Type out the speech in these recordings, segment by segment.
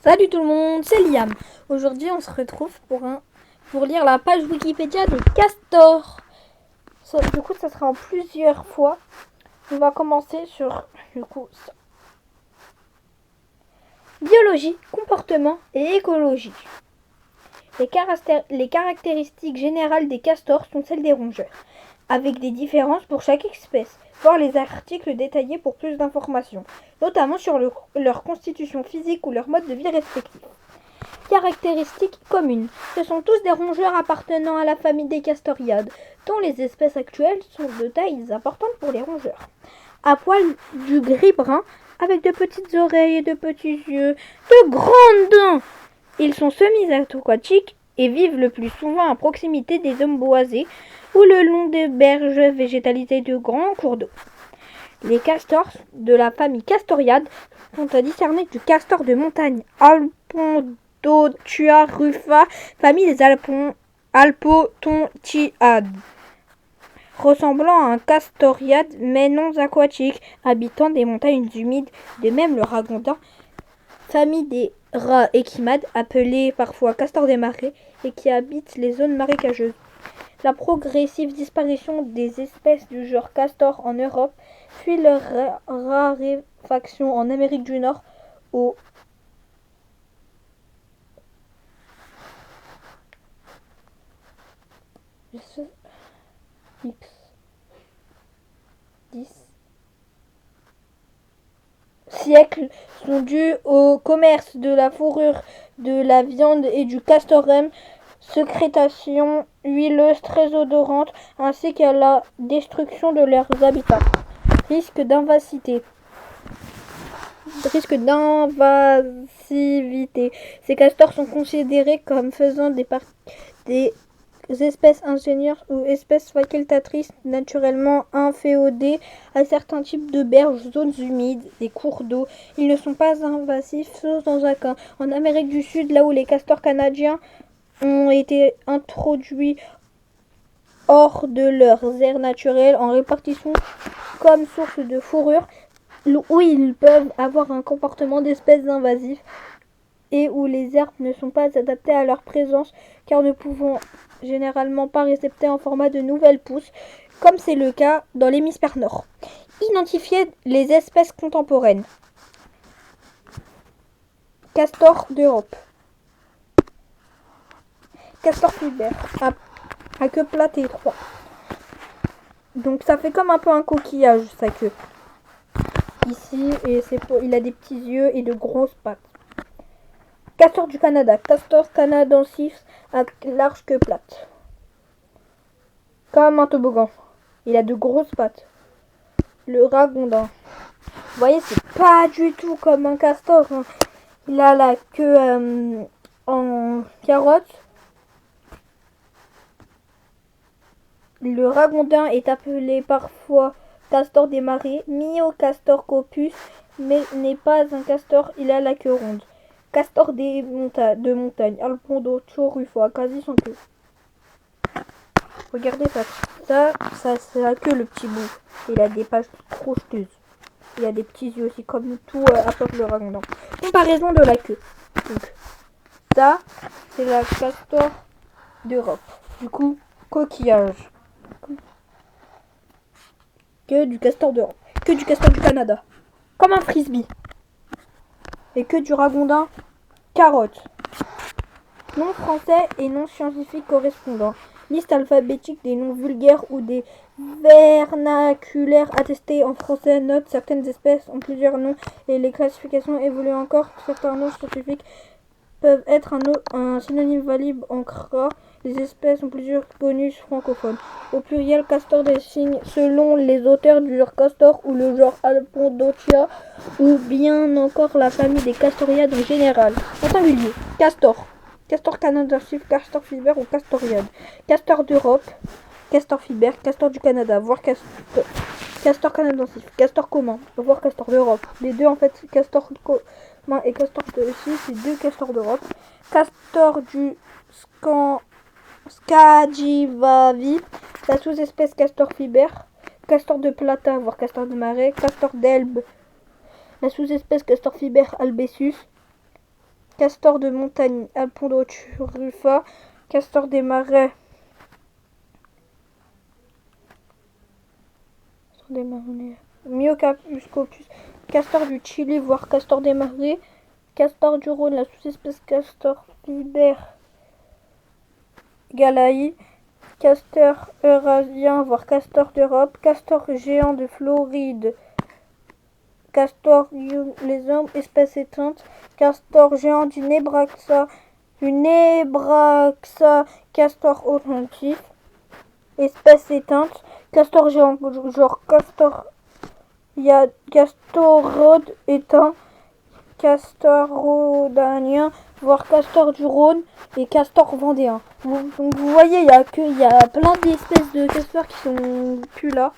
Salut tout le monde, c'est Liam. Aujourd'hui, on se retrouve pour lire la page Wikipédia des castors. Du coup, ça sera en plusieurs fois. On va commencer sur ça. Biologie, comportement et écologie. Les caractéristiques générales des castors sont celles des rongeurs, avec des différences pour chaque espèce. Voir les articles détaillés pour plus d'informations, notamment sur leur constitution physique ou leur mode de vie respectif. Caractéristiques communes. Ce sont tous des rongeurs appartenant à la famille des castoriades, dont les espèces actuelles sont de tailles importantes pour les rongeurs. À poil du gris-brun, avec de petites oreilles et de petits yeux, de grandes dents. Ils sont semi-aquatiques et vivent le plus souvent à proximité des zones boisées ou le long des berges végétalisées de grands cours d'eau. Les castors de la famille castoriade sont à discerner du castor de montagne Alpondotua rufa, famille des Alpotontiades, ressemblant à un castoriade mais non aquatique, habitant des montagnes humides. De même le ragondin, famille des rats échimades, appelés parfois castors des marais, et qui habitent les zones marécageuses. La progressive disparition des espèces du genre castor en Europe, puis leur raréfaction en Amérique du Nord au siècles sont dus au commerce de la fourrure, de la viande et du castorem, sécrétation huileuse très odorante, ainsi qu'à la destruction de leurs habitats. Risque d'invasivité. Ces castors sont considérés comme faisant des espèces ingénieurs ou espèces facultatrices naturellement inféodées à certains types de berges, zones humides, des cours d'eau. Ils ne sont pas invasifs, sauf dans un cas. En Amérique du Sud, là où les castors canadiens ont été introduits hors de leurs aires naturelles en répartition comme source de fourrure, où ils peuvent avoir un comportement d'espèces invasives et où les herbes ne sont pas adaptées à leur présence, car ne pouvant généralement pas récepter en format de nouvelles pousses, comme c'est le cas dans l'hémisphère nord. Identifier les espèces contemporaines. Castor d'Europe. Castor fiber, à queue plate et étroite. Donc ça fait comme un peu un coquillage, sa queue. Ici, et il a des petits yeux et de grosses pattes. Castor du Canada, Castor canadensis à large queue plate. Comme un toboggan. Il a de grosses pattes. Le ragondin. Vous voyez, c'est pas du tout comme un castor. Hein. Il a la queue en carotte. Le ragondin est appelé parfois castor des marais, Myocastor copus, mais n'est pas un castor, il a la queue ronde. Castor de montagne, Alpondotua rufa, quasi sans queue. Regardez ça c'est la queue, le petit bout. Il a des pattes crousteuses. Il a des petits yeux aussi, comme tout apporte le ragondin. Comparaison de la queue. Donc, ça, c'est la castor d'Europe. Du coup, coquillage. Que du castor d'Europe. Que du castor du Canada. Comme un frisbee. Et que du ragondin, carotte. Nom français et nom scientifique correspondant. Liste alphabétique des noms vulgaires ou des vernaculaires attestés en français. Note, certaines espèces ont plusieurs noms et les classifications évoluent encore. Certains noms scientifiques peuvent être un synonyme valide en CRA. Les espèces ont plusieurs bonus francophones. Au pluriel, castor désigne selon les auteurs du genre castor ou le genre Alpondotia ou bien encore la famille des castoriades en général. En singulier, castor. Castor canadensis, castor fiber ou castoriade. Castor d'Europe, castor fiber, castor du Canada, voire castor canadensis, castor commun, voire castor d'Europe. Les deux en fait, castor commun et castor de Suisse, c'est deux castors d'Europe. Castor du Scandinavie, la sous-espèce castor fiber, castor de plata, voire castor de marais, castor d'Elbe, la sous-espèce castor fiber albessus, castor de montagne, Alpondotrufa, castor des marais, Myocapuscopus, castor du Chili, voire castor des marais, castor du Rhône, la sous-espèce castor fiber galaï, castor eurasien, voire castor d'Europe, castor géant de Floride, castor les hommes, espèce éteinte, castor géant du Nebraska, castor atlantique, espèce éteinte, castor géant, genre castor, il y a castorode éteint, castor rhodanien, voire castor du Rhône et castor vendéen. Donc vous voyez, il y a plein d'espèces de castors qui sont plus là.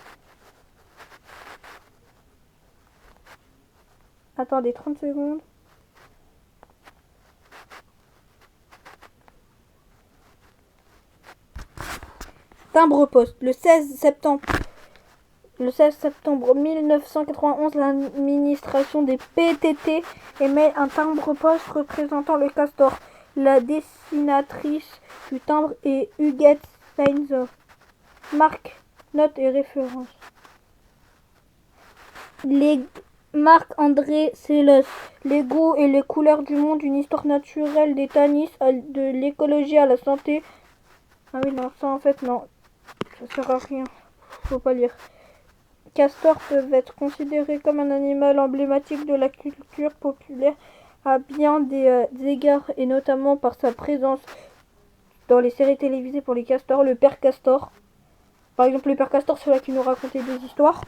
Attendez 30 secondes. Timbre-poste. Le 16 septembre 1991, l'administration des PTT émet un timbre-poste représentant le castor. La dessinatrice du timbre est Huguette Steinzer. Marque, notes et références. Marc-André Sellos. Les goûts et les couleurs du monde, une histoire naturelle des tannis, de l'écologie à la santé. Ah oui, non, ça en fait, non. Ça sert à rien. Faut pas lire. Castors peuvent être considérés comme un animal emblématique de la culture populaire à bien des égards, et notamment par sa présence dans les séries télévisées pour les castors. Le père Castor. Par exemple, le père Castor, c'est là qui nous racontait des histoires.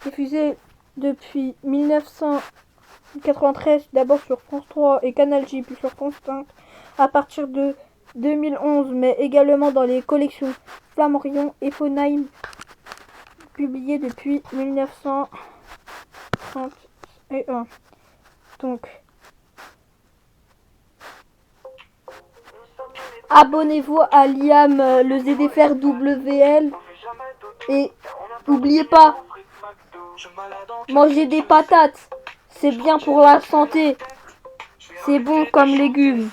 Diffusé depuis 1993, d'abord sur France 3 et Canal J, puis sur France 5, à partir de 2011, mais également dans les collections Flammarion et Fonheim, publiées depuis 1931. Donc, abonnez-vous à Liam, le ZDFR WL, et n'oubliez pas, mangez des patates, c'est bien pour la santé, c'est bon comme légumes.